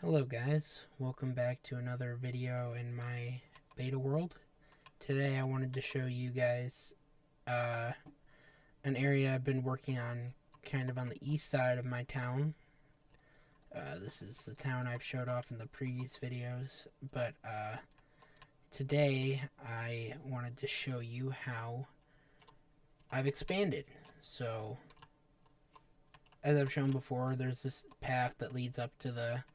Hello guys, welcome back to another video in my beta world. Today I wanted to show you guys uh, an area I've been working on kind of on the east side of my town. This is the town I've showed off in the previous videos, but today I wanted to show you how I've expanded. So, as I've shown before, there's this path that leads up to the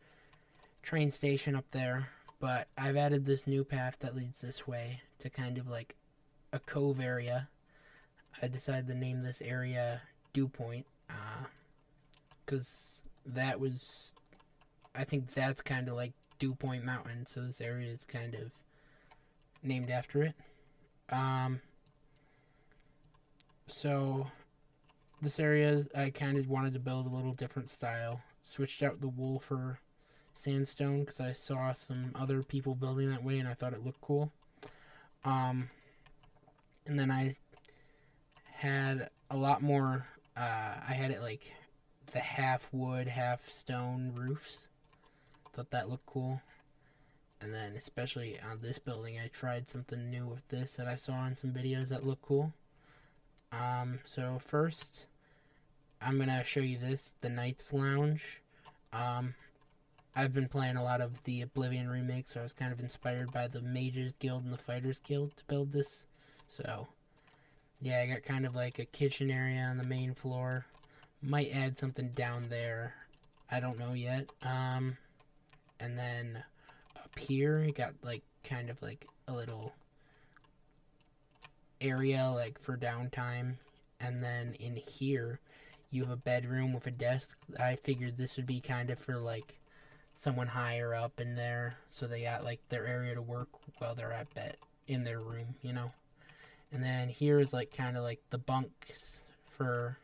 train station up there, but I've added this new path that leads this way to kind of like a cove area. I decided to name this area Dew Point because I think that's kind of like Dew Point Mountain, so this area is kind of named after it. So this area I kind of wanted to build a little different style. Switched out the wool for sandstone because I saw some other people building that way and I thought it looked cool. And then I had a lot more. I had it like the half wood, half stone roofs. Thought that looked cool. And then especially on this building, I tried something new with this that I saw in some videos that looked cool. So first, I'm gonna show you this, the Knights Lounge. I've been playing a lot of the Oblivion remake, so I was kind of inspired by the Mages Guild and the Fighters Guild to build this. So, yeah, I got kind of like a kitchen area on the main floor. Might add something down there. I don't know yet. And then up here, I got like kind of like a little area like for downtime. And then in here, you have a bedroom with a desk. I figured this would be kind of for like someone higher up in there, so they got like their area to work while they're at bed in their room, you know. And then here is like kind of like the bunks for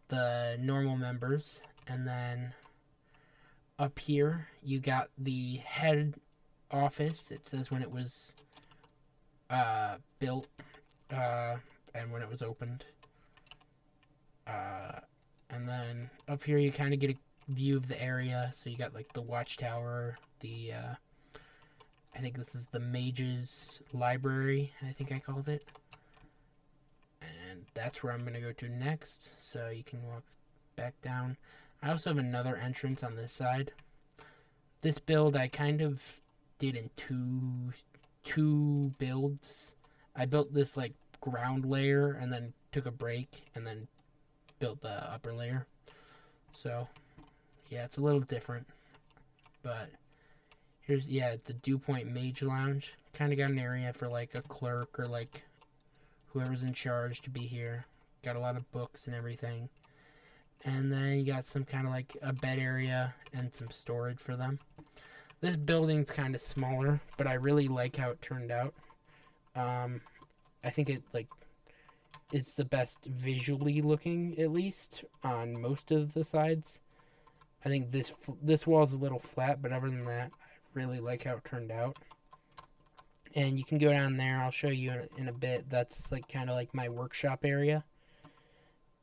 the normal members, and then up here you got the head office. It says when it was built and when it was opened. And then up here you kind of get a view of the area. So you got like the watchtower, the I think this is the Mages Library, I think I called it. And that's where I'm going to go to next. So you can walk back down. I also have another entrance on this side. This build I kind of did in two builds. I built this like ground layer and then took a break and then built the upper layer. So yeah, it's a little different, but here's the Dew Point Mage Lounge. Kind of got an area for like a clerk or like whoever's in charge to be here. Got a lot of books and everything, and then you got some kind of like a bed area and some storage for them. This building's kind of smaller, but I really like how it turned out. I think it like it's the best visually looking, at least on most of the sides. I think this wall's a little flat, but other than that, I really like how it turned out. And you can go down there. I'll show you in a bit. That's like kind of like my workshop area.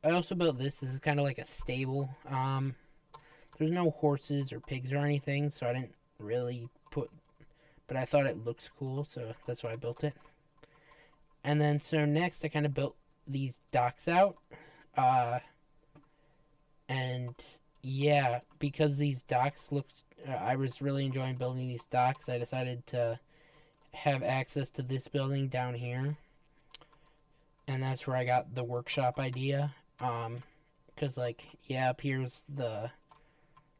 I also built this. This is kind of like a stable. There's no horses or pigs or anything, so I didn't really put. But I thought it looks cool, so that's why I built it. And then so next, I kind of built these docks out. And yeah, because these docks looked, I was really enjoying building these docks. I decided to have access to this building down here, and that's where I got the workshop idea. Cause like up here's the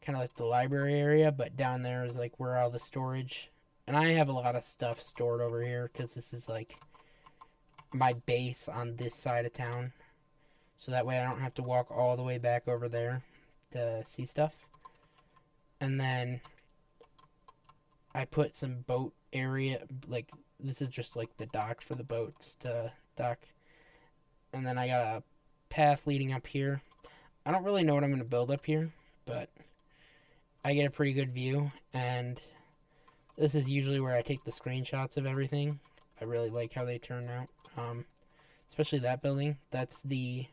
kind of like the library area, but down there is like where all the storage, and I have a lot of stuff stored over here because this is like my base on this side of town, so that way I don't have to walk all the way back over there to see stuff. And then I put some boat area, like this is just like the dock for the boats to dock. And then I got a path leading up here. I don't really know what I'm going to build up here, but I get a pretty good view, and this is usually where I take the screenshots of everything. I really like how they turn out, especially that building. That's the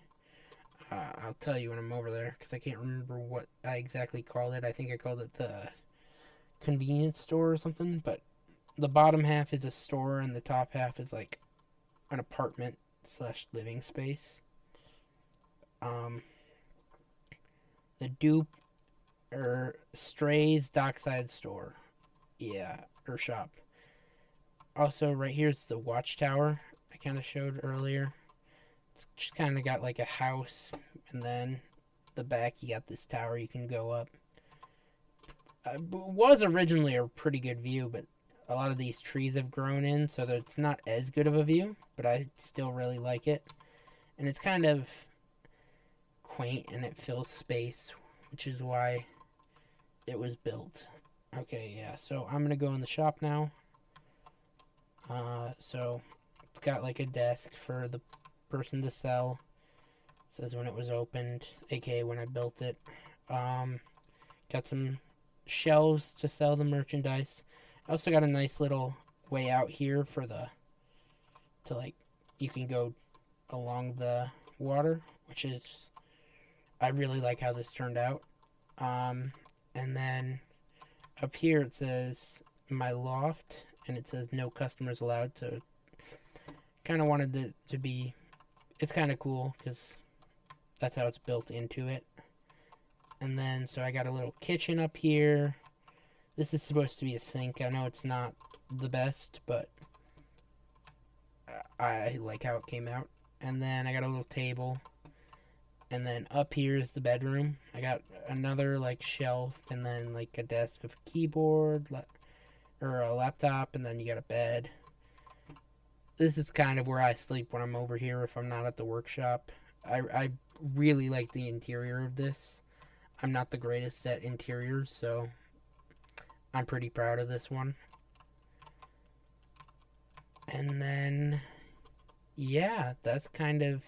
I'll tell you when I'm over there because I can't remember what I exactly called it. I think I called it the convenience store or something. But the bottom half is a store and the top half is like an apartment slash living space. Um, the Dupe or Strays Dockside store, yeah, or shop. Also, right here's the watchtower I kind of showed earlier. It's just kind of got like a house, and then the back you got this tower you can go up. It was originally a pretty good view, but a lot of these trees have grown in, so that it's not as good of a view, but I still really like it. And it's kind of quaint and it fills space, which is why it was built. Okay, yeah, so I'm gonna go in the shop now. So it's got like a desk for the person to sell. It says when it was opened, aka when I built it. Got some shelves to sell the merchandise. I also got a nice little way out here for you can go along the water, which is, I really like how this turned out. And then up here it says my loft, and it says no customers allowed. So kind of wanted it to be, it's kind of cool because that's how it's built into it. And then, so I got a little kitchen up here. This is supposed to be a sink. I know it's not the best, but I like how it came out. And then I got a little table. And then up here is the bedroom. I got another like shelf, and then like a desk with a keyboard or a laptop, and then you got a bed. This is kind of where I sleep when I'm over here if I'm not at the workshop. I really like the interior of this. I'm not the greatest at interiors, so I'm pretty proud of this one. And then, yeah, that's kind of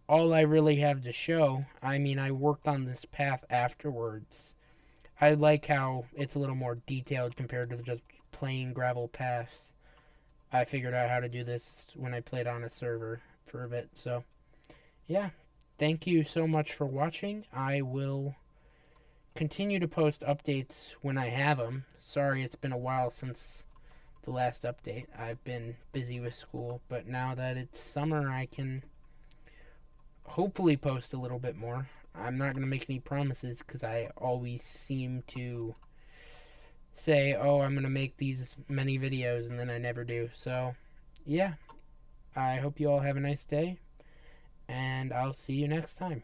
all I really have to show. I mean, I worked on this path afterwards. I like how it's a little more detailed compared to just plain gravel paths. I figured out how to do this when I played on a server for a bit. So, yeah, thank you so much for watching. I will continue to post updates when I have them. Sorry it's been a while since the last update. I've been busy with school, but now that it's summer, I can hopefully post a little bit more. I'm not going to make any promises because I always seem to say, oh, I'm going to make these many videos, and then I never do. So, yeah, I hope you all have a nice day, and I'll see you next time.